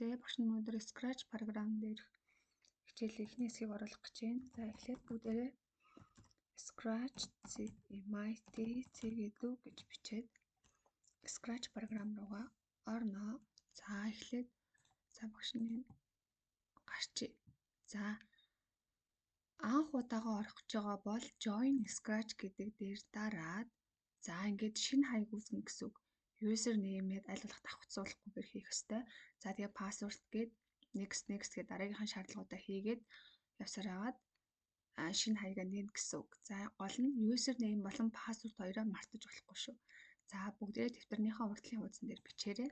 Өглөө багш нь өнөөдөр Scratch програм дээр хичээлийн эхний хэсгийг оруулах гэж байна. За эхлээд бүгдээрээ Scratch MIT гэдэг гэж бичээд Scratch програм руугаа орно. За эхлээд багш нь гарчээ. За анх удаага орох гэж байгаа бол Join Scratch гэдэг дээр дараад за ингээд шинэ хаяг үүснэ гэсэн үг. User name-ийг аль болох давхцуулахгүйгээр хийх ёстой. За тэгээ password гээд next гэдэг дараагийнхаа шаардлагуудаа хийгээд явсаар хагаад шинэ хаягаа нээн гэсэн үг. За гол нь user name болон password хоёроо мартаж болохгүй шүү. За бүгдээрээ дэвтэрнийхээ урдлын хуудсан дээр бичээрэй.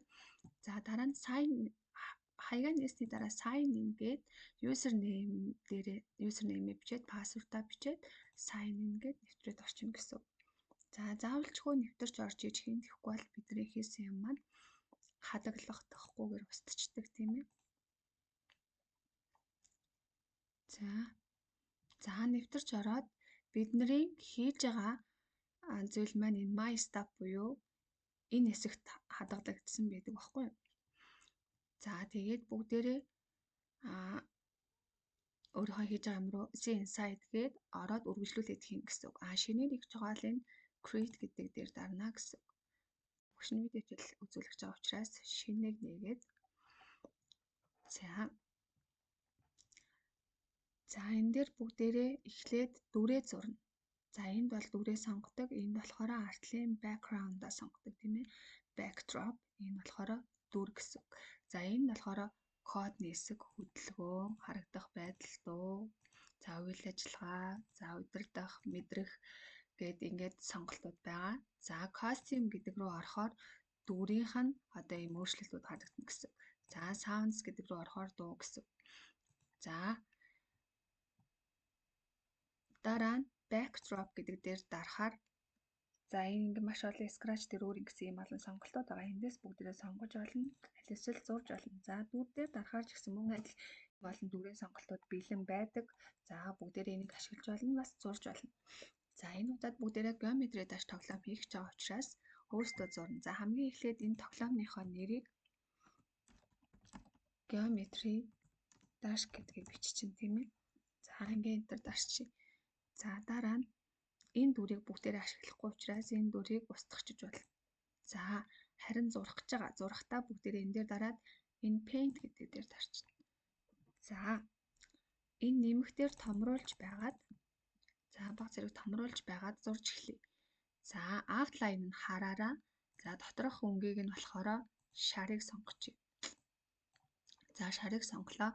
За дараа нь sign хаягаа нээсний дараа sign in гээд user name дээрээ user name-ийг бичээд password-аа бичээд sign in гээд нэвтрээд орчино гэсэн үг. За заавалчгүй нэвтэрч орж иж хийн тэгэхгүй бол бидний хийсэн юм маань хадаглахдахгүйгээр устдчихдаг тийм ээ. За нэвтэрч ороод бидний хийж байгаа зүйл маань энэ my stop буюу энэ хэсэгт хадгалагдсан байдаг баггүй юу? За тэгээд бүгдээрээ өөрийнхөө хийж байгаа юм руу see inside гээд ороод үргэлжлүүлээд хийн гэсэн үг. Шинээр хийж байгаа бол энэ create гэдэг дээр дарна гэсэн үг. Багш нь видео үзүүлж байгаа учраас шинийг нээгээд за энэ дээр бүгдээрээ эхлээд дүрээ зурна. За энд бол дүрээ сонгодог. Энд болохоор артлын background-а сонгодог тийм ээ. Backdrop энэ болохоор дүр гэсэн үг. За энэ нь болохоор кодны хэсэг, хөдөлгөөн, харагдах байдал, дуу, за үйл ажиллагаа, за удирдах, мэдрэх гээд ингээд сонголтууд байгаа. За costume гэдэг рүү орохоор дүрийнх нь одоо ийм өөрчлөлтүүд харагдана гэсэн. За sounds гэдэг рүү орохоор дуу гэсэн. За дараа нь backdrop гэдэг дээр дарахаар за энэ ингээ маш олон Scratch дээр өөр ингэсэн юм олон сонголтууд байгаа. Эндээс бүгдээрээ сонгож олно. Аль эсвэл зурж олно. За дүр дээр дарахаар ч гэсэн мөн адил болон дүрийн сонголтууд бэлэн байдаг. За бүгдээрээ энийг ашиглаж олно, бас зурж олно. За энэ удаад бүгдээрээ geometry dash тоглоом хийх гэж байгаа учраас өөрсдөө зурна. За хамгийн эхлээд энэ тоглоомныхоо нэрийг geometry dash гэдгийг биччихин тийм ээ. За ингээ enter дарчих. За дараа нь энэ дүрийг бүгдээрээ ашиглахгүй учраас энэ дүрийг устгахчиж болно. За харин зурах гэж байгаа. Зурахтаа бүгдээрээ энэ дээр дараад энэ paint гэдэг дээр дарчихна. За энэ нэмэх дээр томруулж байгаад за баг зэрэг томруулж байгаад зурж эхлэе. За outline нь хараараа. За доторх өнгийг нь болохоор шарыг сонгочих. За шарыг сонголоо.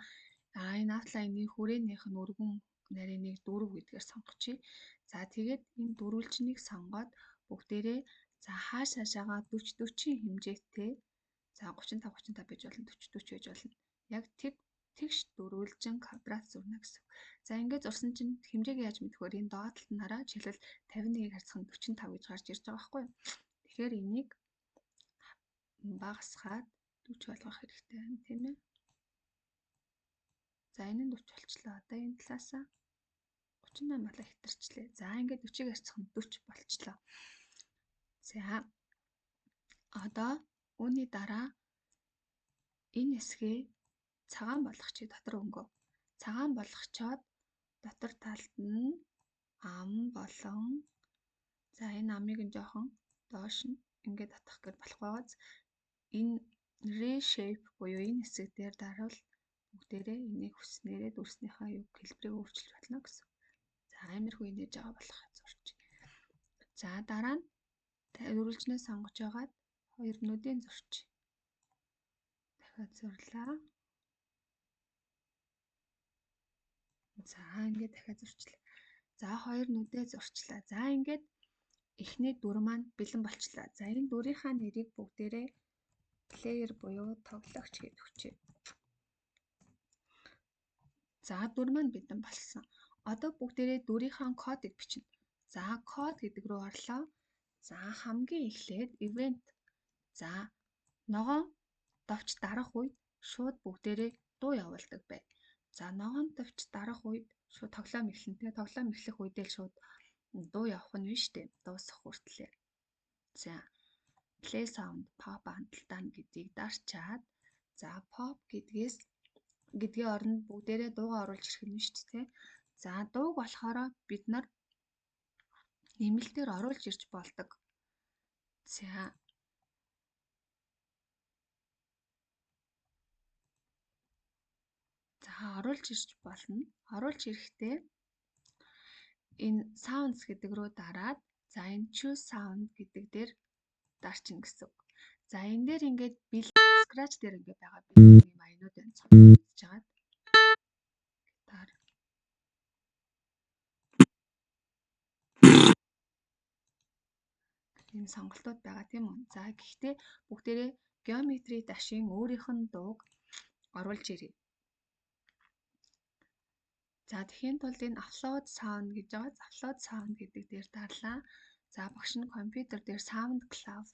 Энэ outline-ийн хүрээнийх нь өргөн нарийныг 4 гэдгээр сонгочих. За тэгээд энэ дөрвөлжнийг сонгоод бүгдээрээ за хааш хаашаагаа 40 хэмжээтэй за 35 байж болно 40 байж болно. Яг тэгш дөрвөлжин квадрат зурна гэсэн. За ингээд зурсан чинь хэмжээг яаж мэдэх вэ? Энэ доод талд нараа жишээлбэл 51-ийг харьцах нь 45 гэж гарч ирж байгаа байхгүй юу? Тэгэхээр энийг багасгаад 40 болгох хэрэгтэй байна тийм ээ. За энэ нь 40 болчлоо. Одоо энэ талаасаа 38 болоо хэтэрчлээ. За ингээд 40-ыг харьцах нь 40 болчлоо. За одоо үүний дараа энэ хэсгээ цагаан болгочих дотор өнгөө. Цагаан болгочоод дотор талд нь ам болон за энэ амыг нь жоохон доош нь ингээд татах гэж болох байгааз энэ reshape буюу энэ хэсэг дээр дарвал бүгдээрээ энийг хүснээрээ дүрснийхаа хэлбэрийг өөрчилж болно гэсэн. За иймэрхүү инээж байгаа болох зурч. За дараа нь дөрвөлжнээ сонгож агаад хоёр нүдийн зурч. Дахиад зурлаа. За ингээд дахиад зурчлаа. За хоёр нүдээ зурчлаа. За ингээд эхний дүр маань бэлэн болчлаа. За энэ дүрийнхаа нэрийг бүгдээрээ player буюу тоглогч гэж өгчээ. За дүр маань бэлэн болсон. Одоо бүгдээрээ дүрийнхаа кодыг бичнэ. За код гэдэг рүү орлоо. За хамгийн эхлээд event. За ногоон давч дарах үед шууд бүгдээрээ дуу явуулдаг бай. За ногоон давч дарах үед шууд тоглоом эхэлнэ. Тэгээ тоглоом эхлэх үедээ л шууд дуу явах нь биш үү? Дуусах хүртлээр. За play sound pop хандлтаа гэдгийг дарчаад За pop гэдгийн оронд бүгдээрээ дуугаа оруулж ирэх нь шүү дээ. За дууг болохоор бид нар нэмэлтээр оруулж ирж болдог. За оруулж ирж болно. Оруулж ирэхдээ энэ sounds гэдэг рүү дараад за энэ choose sound гэдэг дээр дарчин гэсэн үг. За энэ дээр ингээд scratch дээр ингээд байгаа юм аянууд байна. Сонсож жагаад гитар ийм сонголтууд байгаа тийм үү. За гэхдээ бүгдээрээ geometry дашийн өөрийнх нь дууг оруулж ирье. За тэгэхээр тулд энэ upload sound гэж байгаа. Upload sound гэдэг дээр дарлаа. За багш нь компьютер дээр SoundCloud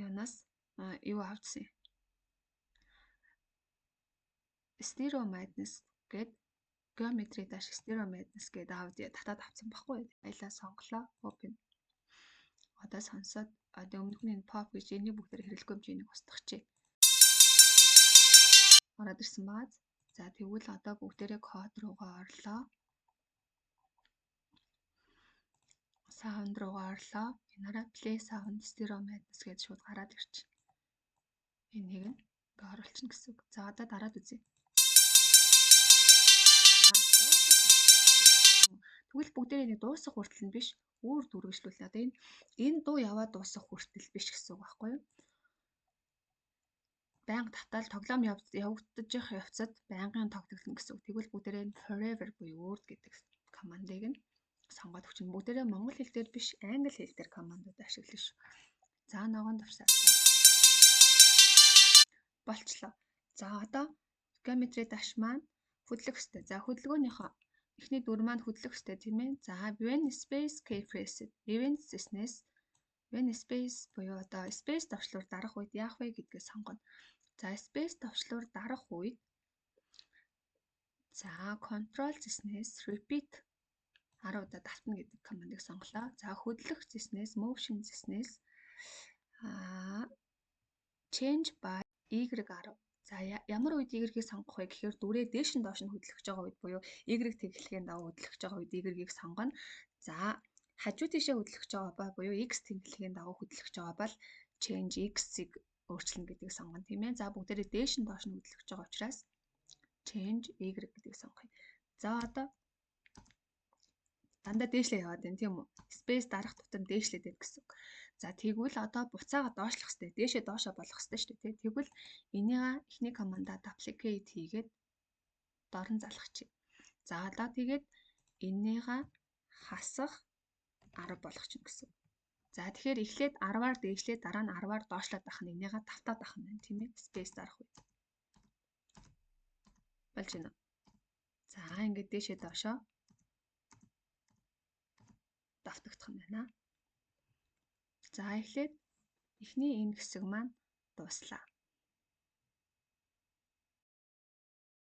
юунаас юу авчихсан. Stereo Madness гэдэг geometry dash Stereo Madness гэдэг аудио татаад авсан баггүй. Аялаа сонголоо. Open. Одоо сонсоод өмнөх нь pop гэж энийг бүгдээр хэрэглэхгүй юм чи энийг устгахчээ. Ороод ирсэн бааз. За тэгвэл одоо бүгдээрээ код руугаа орлоо. Sound руугаа орлоо. Энараа play sound Stereo Madness гэж шууд гараад ирчих. Энийг ингээ оруулчихна гэсэн үг. За одоо дараад үзье. Тэгвэл бүгдээрээ нэг дуусах хүртэл нь биш, өөр дүргэжлүүлээ. Одоо энэ дуу яваад дуусах хүртэл биш гэсэн үг байхгүй юу? Байнга татал тоглоом явагдаж явах явцад байнгын тогтогдно гэсэн үг. Тэгвэл бүгдээрээ forever буюу word гэдэг командыг нь сонгоод өгчин. Бүгдээрээ монгол хэл дээр биш, англи хэл дээр командууд ашиглана шүү. За ногоон давсаалаа. Болчлоо. За одоо geometry dash маань хөдлөх ёстой. За хөдөлгөөнийхөө эхний дүр маань хөдлөх ёстой тийм ээ. За when space keyphrase event business when space буюу одоо space товчлуур дарах үед яах вэ гэдгээ сонгоно. За space товчлуур дарах үед за control business repeat 10 удаа давтна гэдэг командыг сонголоо. За хөдлөх business motion business change by y10. За ямар үед y-ийг сонгох вэ гэхээр дүрээ дээш нь доош нь хөдлөж байгаа үед буюу y тэнхлэгийн дагуу хөдлөж байгаа үед y-ийг сонгоно. За хажуу тийшээ хөдлөж байгаа буюу x тэнхлэгийн дагуу хөдлөж байгаа бол change x-ийг өөрчилнө гэдгийг сонгоно тийм ээ. За бүгдээрээ дээш нь доош нь хөдлөж байгаа учраас change y гэдгийг сонгоё. За одоо дандаа дээшлээ яваад байна тийм үү? Space дарах тутам дээшлээд байна гэсэн үг. За тэгвэл одоо буцаага доошлох хэрэгтэй. Дээшээ доошоо болгох хэрэгтэй шүү дээ. Тэгвэл энийгээ эхний командаа duplicate хийгээд дорн залгачих. За одоо тэгээд энийгээ хасах 10 болгочих гэсэн үг. За тэгэхээр эхлээд 10-аар дээшлээд дараа нь 10-аар доошлоод авах нь энийгээ давтаад авах нь тийм ээ. Space дарах үед. Болж байна. За ингээд дээшээ доошоо давтагдах юм байна. За эхлээд эхний энэ хэсэг маань дуслаа.